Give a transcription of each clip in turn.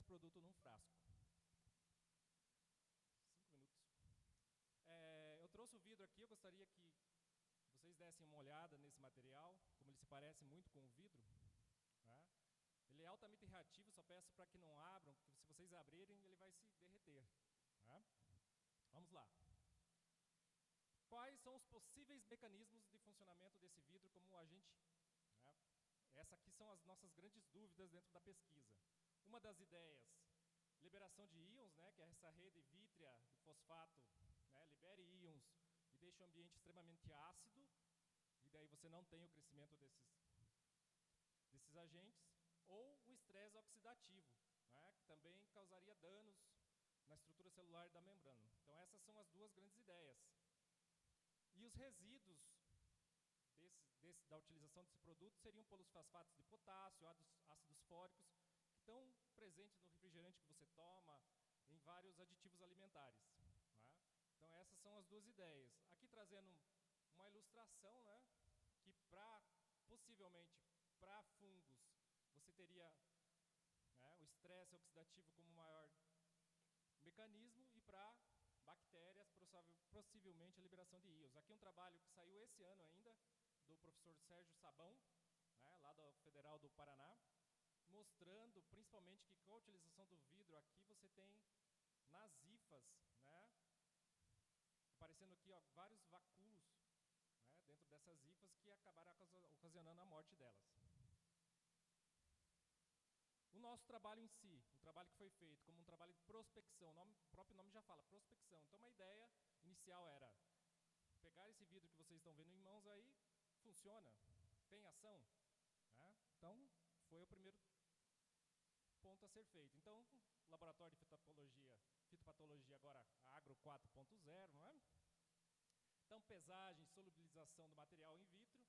produto num frasco. 5 minutos. Eu trouxe o vidro aqui, eu gostaria que vocês dessem uma olhada nesse material, como ele se parece muito com o vidro. Né? Ele é altamente reativo, só peço para que não abram, porque se vocês abrirem, ele vai se derreter. Né? Vamos lá. Quais são os possíveis mecanismos de funcionamento desse vidro como agente? Né? Essas aqui são as nossas grandes dúvidas dentro da pesquisa. Uma das ideias, liberação de íons, né, que é essa rede vítrea do fosfato, né, libere íons e deixa o ambiente extremamente ácido, e daí você não tem o crescimento desses agentes, ou o estresse oxidativo, né, que também causaria danos na estrutura celular da membrana. Então essas são as duas grandes ideias. E os resíduos da utilização desse produto seriam polifosfatos de potássio, ácidos fóricos, que estão presentes no refrigerante que você toma, em vários aditivos alimentares. Né? Então essas são as duas ideias. Aqui trazendo uma ilustração, né, que possivelmente para fungos você teria, né, o estresse oxidativo como maior mecanismo, e para bactérias, possivelmente a liberação de íons. Aqui um trabalho que saiu esse ano ainda, do professor Sérgio Sabão, né, lá da Federal do Paraná, mostrando principalmente que com a utilização do vidro aqui você tem nas hifas, né, aparecendo aqui ó, vários vacúolos, né, dentro dessas hifas que acabaram ocasionando a morte delas. O nosso trabalho em si, o trabalho que foi feito como um trabalho de prospecção, o próprio nome já fala, prospecção. Então, uma ideia inicial era pegar esse vidro que vocês estão vendo em mãos aí, funciona, tem ação. Né? Então, foi o primeiro ponto a ser feito. Então, laboratório de fitopatologia agora Agro 4.0, não é? Então, pesagem, solubilização do material in vitro,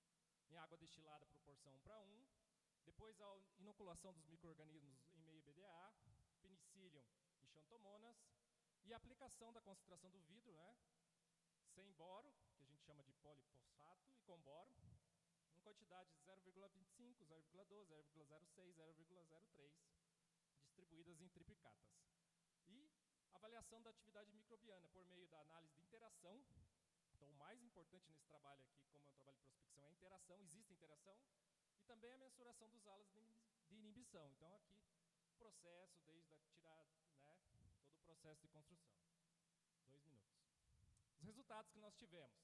em água destilada proporção 1:1. Depois, a inoculação dos micro-organismos em meio BDA, penicillium e xantomonas, e a aplicação da concentração do vidro, né, sem boro, que a gente chama de polifosfato, e com boro, em quantidade de 0,25, 0,12, 0,06, 0,03, distribuídas em triplicatas. E avaliação da atividade microbiana por meio da análise de interação. Então, o mais importante nesse trabalho aqui, como é um trabalho de prospecção, é a interação, existe interação, e também a mensuração dos alas de inibição. Então, aqui, processo, desde a tirada, né, todo o processo de construção. 2 minutos. Os resultados que nós tivemos.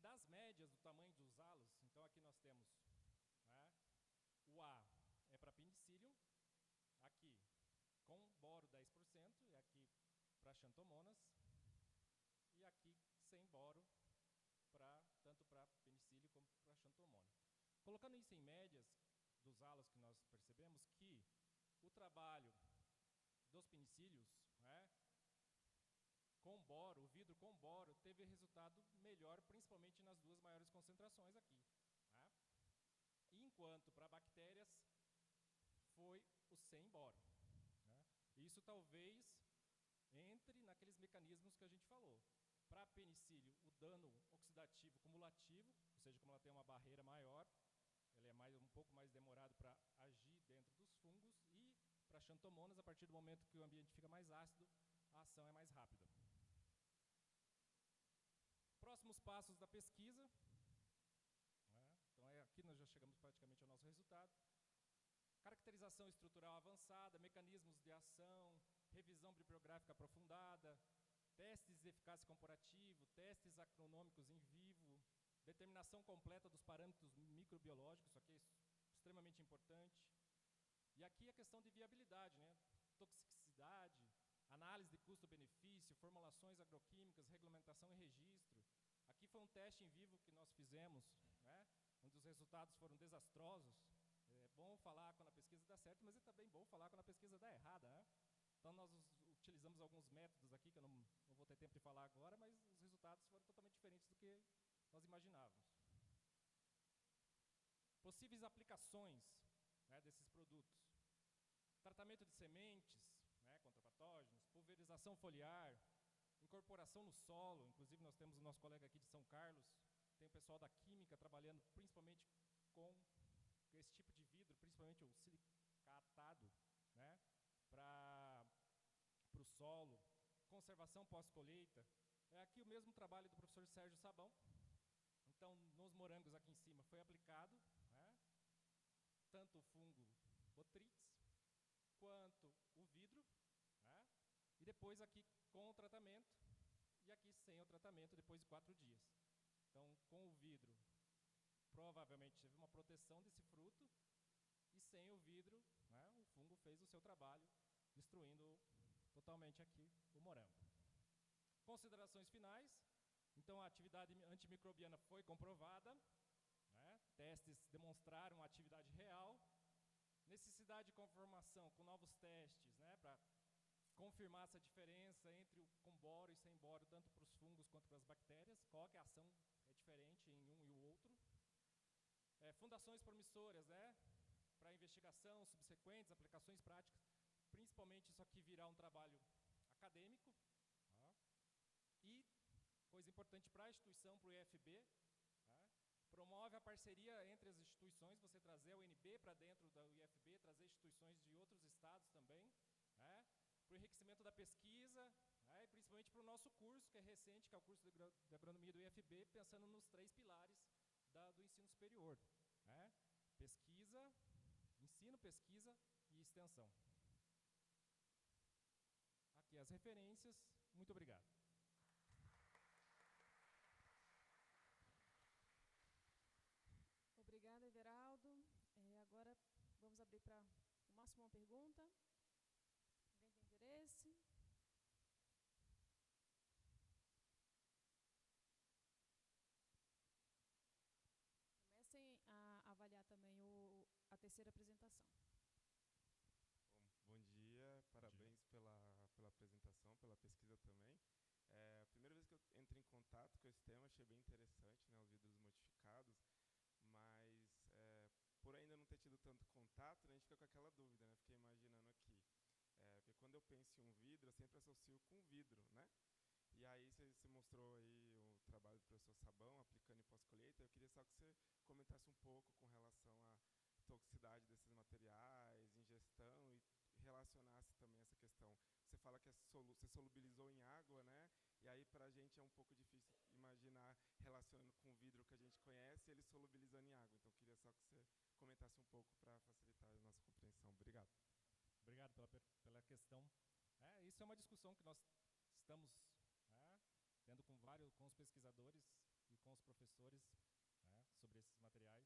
Das médias do tamanho dos halos, então aqui nós temos, né, o A é para penicillium, aqui com boro 10%, e aqui para xantomonas, e aqui sem boro, tanto para penicílio como para xantomona. Colocando isso em médias dos halos que nós percebemos que o trabalho dos penicílios, né, com boro, o vidro com boro, teve resultado melhor, principalmente nas duas maiores concentrações aqui. Né? Enquanto para bactérias foi o sem boro. Né? Isso talvez entre naqueles mecanismos que a gente falou. Para penicílio, o dano oxidativo cumulativo, ou seja, como ela tem uma barreira maior, ela é um pouco mais demorado para agir dentro dos fungos, e para xantomonas, a partir do momento que o ambiente fica mais ácido, a ação é mais rápida. Próximos passos da pesquisa. Né? Então, aqui nós já chegamos praticamente ao nosso resultado. Caracterização estrutural avançada, mecanismos de ação, revisão bibliográfica aprofundada, testes de eficácia comparativo, testes acronômicos em vivo, determinação completa dos parâmetros microbiológicos, isso aqui é extremamente importante. E aqui a questão de viabilidade, né? Toxicidade, análise de custo-benefício, formulações agroquímicas, regulamentação e registro. Aqui foi um teste em vivo que nós fizemos, né? Onde os resultados foram desastrosos. É bom falar quando a pesquisa dá certo, mas é também bom falar quando a pesquisa dá errada, né? Então, nós utilizamos alguns métodos aqui, que eu não vou ter tempo de falar agora, mas os resultados foram totalmente diferentes do que nós imaginávamos. Possíveis aplicações, né, desses produtos. Tratamento de sementes, né, contra patógenos, pulverização foliar, incorporação no solo, inclusive nós temos o nosso colega aqui de São Carlos, tem o pessoal da química trabalhando principalmente com esse tipo de vidro, principalmente o silicato, cuidado, né, para o solo, conservação pós-colheita. É aqui o mesmo trabalho do professor Sérgio Sabão. Então, nos morangos aqui em cima foi aplicado, né, tanto o fungo Botrytis quanto o vidro, né, e depois aqui com o tratamento, e aqui sem o tratamento depois de 4 dias. Então, com o vidro, provavelmente teve uma proteção desse fruto, e sem o vidro, né, o fungo fez o seu trabalho, destruindo totalmente aqui o morango. Considerações finais. Então, a atividade antimicrobiana foi comprovada, né, testes demonstraram a atividade real, necessidade de conformação com novos testes, né, para confirmar essa diferença entre o com boro e sem boro, tanto para os fungos quanto para as bactérias, qual que a ação é diferente em um e o outro. Fundações promissoras, né, para investigação, subsequentes, aplicações práticas, principalmente isso aqui virar um trabalho acadêmico, tá? E, coisa importante para a instituição, para o IFB, tá? Promove a parceria entre as instituições, você trazer a UNB para dentro da IFB, trazer instituições de outros estados também, né? Para o enriquecimento da pesquisa, né? E principalmente para o nosso curso, que é recente, que é o curso de agronomia do IFB, pensando nos 3 pilares do ensino superior, né? Pesquisa, ensino, pesquisa e extensão. Aqui as referências. Muito obrigado. Obrigada, Everaldo. Agora vamos abrir para o máximo uma pergunta. Alguém tem interesse? Comecem a avaliar também a terceira apresentação. Bom dia, parabéns pela apresentação, pela pesquisa também. A primeira vez que eu entrei em contato com esse tema, achei bem interessante, né, os vidros modificados, mas por ainda não ter tido tanto contato, né, a gente fica com aquela dúvida, né, fiquei imaginando aqui. Porque quando eu penso em um vidro, eu sempre associo com vidro, né? E aí você mostrou aí o trabalho do professor Sabão, aplicando em pós-colheita. Eu queria só que você comentasse um pouco com relação à toxicidade desses materiais, ingestão, e relacionasse também essa questão. Você fala que você solubilizou em água, né? E aí para a gente é um pouco difícil imaginar relacionando com o vidro que a gente conhece, ele solubilizando em água. Então eu queria só que você comentasse um pouco para facilitar a nossa compreensão. Obrigado. Obrigado pela questão. Isso é uma discussão que nós estamos tendo com os pesquisadores e com os professores, né, sobre esses materiais.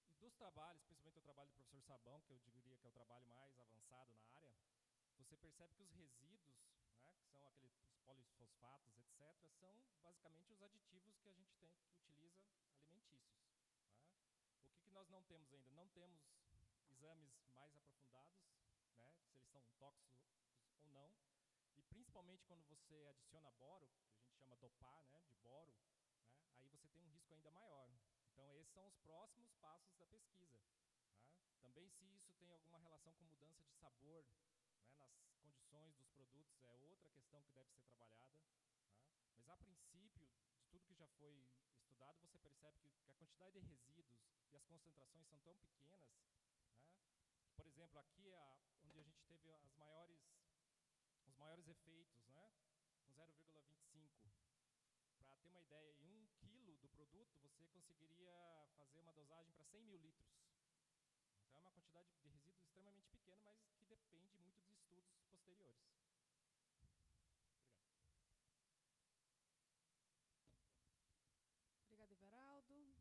E dos trabalhos, principalmente o trabalho do professor Sabão, que eu diria que é o trabalho mais avançado na área, você percebe que os resíduos, né, que são aqueles polifosfatos, etc., são basicamente os aditivos que a gente que utiliza alimentícios. Tá? O que nós não temos ainda? Não temos exames mais aprofundados, né, se eles são tóxicos ou não, e principalmente quando você adiciona boro, que a gente chama dopar, né, de boro, né, aí você tem um risco ainda maior. Então, esses são os próximos passos da pesquisa. Tá? Também, se isso tem alguma relação com mudança de sabor, né, nas condições dos produtos, é outra questão que deve ser trabalhada. Tá? Mas, a princípio, de tudo que já foi estudado, você percebe que a quantidade de resíduos e as concentrações são tão pequenas, né, que, por exemplo, aqui é onde a gente teve os maiores efeitos, né, com 0,25. Para ter uma ideia, em 1 quilo do produto, você conseguiria fazer uma dosagem para 100 mil litros. Então, é uma quantidade de resíduo extremamente pequena, mas que depende muito de estudos posteriores. Obrigado. Obrigada, Everaldo.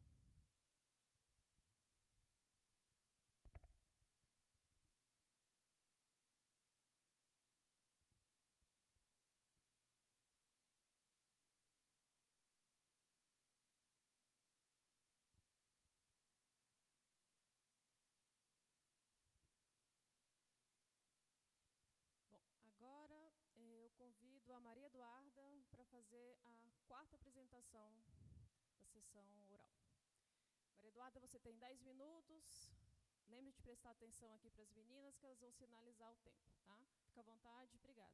Bom, agora eu convido a Maria Eduarda para fazer a 4ª apresentação da sessão oral. Maria Eduarda, você tem 10 minutos. Lembre de prestar atenção aqui para as meninas, que elas vão sinalizar o tempo, tá? Fica à vontade, obrigada.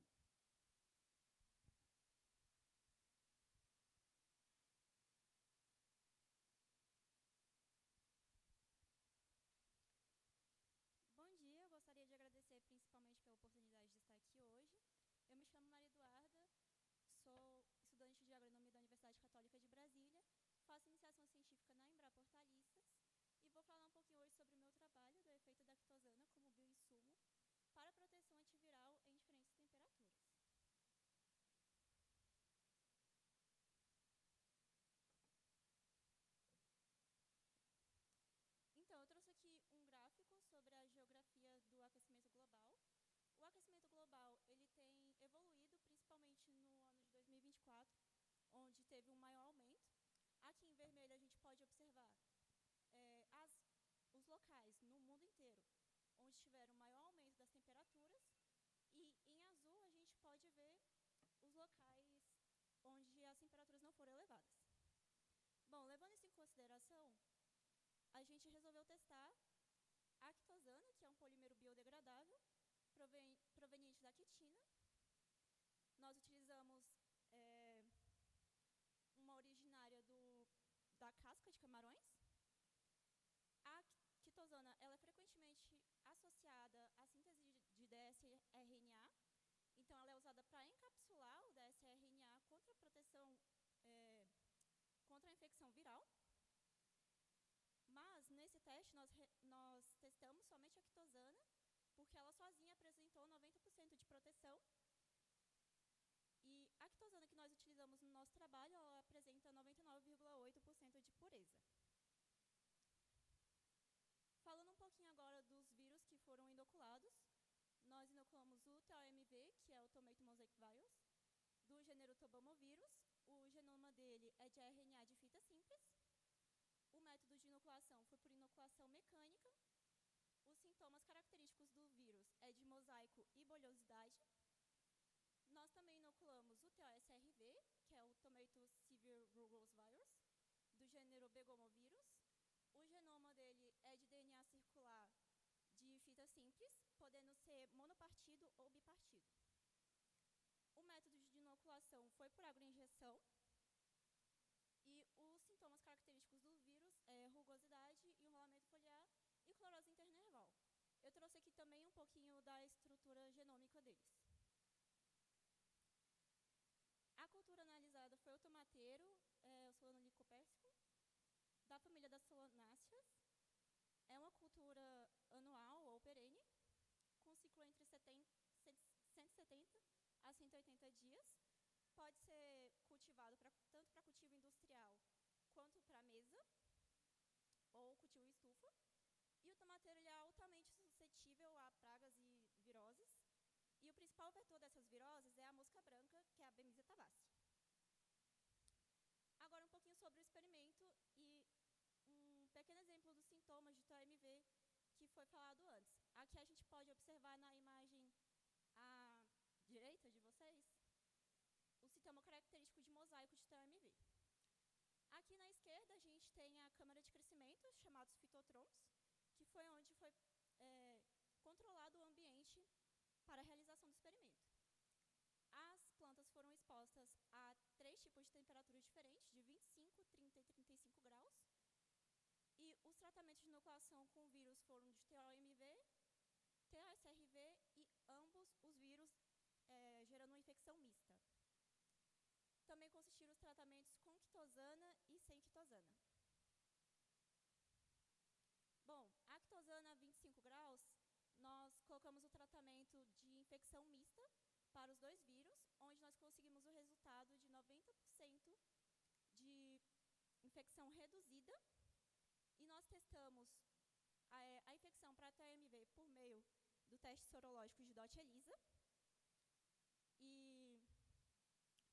Bom dia, eu gostaria oportunidade de estar aqui hoje. Eu me chamo Maria Eduarda, sou estudante de agronomia da Universidade Católica de Brasília, faço iniciação científica na Embrapa Hortaliças e vou falar um pouquinho hoje sobre o meu trabalho do efeito da quitosana como bioinsumo para proteção antiviral em diferentes temperaturas. Então, eu trouxe aqui um gráfico sobre a geografia do aquecimento global. O aquecimento global ele tem evoluído principalmente no ano de 2024, onde teve um maior aumento. Aqui em vermelho a gente pode observar os locais no mundo inteiro onde tiveram maior aumento das temperaturas, e em azul a gente pode ver os locais onde as temperaturas não foram elevadas. Bom, levando isso em consideração, a gente resolveu testar a quitosana, que é um polímero biodegradável, proveniente da quitina. Nós utilizamos uma originária da casca de camarões. A quitosana ela é frequentemente associada à síntese de dsRNA, então ela é usada para encapsular o dsRNA contra a proteção contra a infecção viral. Mas, nesse teste, nós testamos somente a quitosana, porque ela sozinha apresentou 90% de proteção. E a quitosana que nós utilizamos no nosso trabalho, ela apresenta 99,8% de pureza. Falando um pouquinho agora dos vírus que foram inoculados, nós inoculamos o TOMV, que é o Tomato Mosaic Virus, do gênero Tobamovírus. O genoma dele é de RNA de fita simples. O método de inoculação foi por inoculação mecânica. Os sintomas característicos do vírus é de mosaico e bolhosidade. Nós também inoculamos o TOSRV, que é o Tomato Severe Rugose Virus, do gênero Begomovírus. O genoma dele é de DNA circular de fita simples, podendo ser monopartido ou bipartido. O método de inoculação foi por agroinjeção. E os sintomas característicos do vírus é rugosidade, enrolamento foliar e clorose internerval. Eu trouxe aqui também um pouquinho da estrutura genômica deles. A cultura analisada foi o tomateiro, o Solanolicopérsico, da família das Solanáceas. É uma cultura anual ou perene, com ciclo entre 170 a 180 dias. Pode ser cultivado tanto para cultivo industrial quanto para mesa ou cultivo em estufa. E o tomateiro ele é altamente suscetível a pragas e viroses. E o principal vetor dessas viroses é a mosca branca, que é a Bemisia tabaci. Agora um pouquinho sobre o experimento e um pequeno exemplo dos sintomas de TOMV que foi falado antes. Aqui a gente pode observar na imagem à direita de vocês o sintoma característico de mosaico de TOMV. Aqui na esquerda a gente tem a câmara de crescimento, chamados fitotrons, que foi onde foi controlado o ambiente para a realização do experimento. As plantas foram expostas a 3 tipos de temperaturas diferentes, de 25, 30 e 35 graus. E os tratamentos de inoculação com o vírus foram de TOMV, TOSRV e ambos os vírus gerando uma infecção mista. Também consistiram os tratamentos com quitosana e sem quitosana. Bom, a quitosana a 25 graus, nós colocamos o tratamento de infecção mista para os 2 vírus, onde nós conseguimos o resultado de 90% de infecção reduzida. E nós testamos a infecção para a TOMV por meio do teste sorológico de DOT-ELISA. E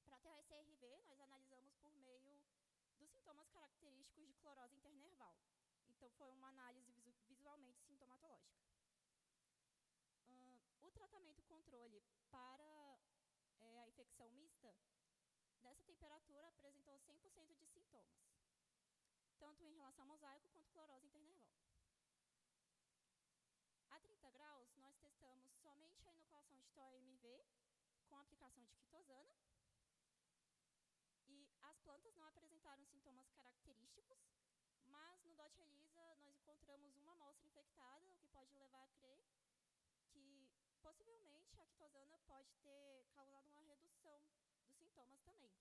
para a TOSRV, nós analisamos por meio dos sintomas característicos de clorose internerval. Então, foi uma análise visualmente sintomatológica. O tratamento controle para a infecção mista, nessa temperatura, apresentou 100% de sintomas, tanto em relação ao mosaico quanto clorose internerval. A 30 graus, nós testamos somente a inoculação de TOMV com a aplicação de quitosana. E as plantas não apresentaram sintomas característicos, mas no DOT-ELISA nós encontramos uma amostra infectada, o que pode levar a crer que possivelmente a quitosana pode ter causado uma redução dos sintomas também.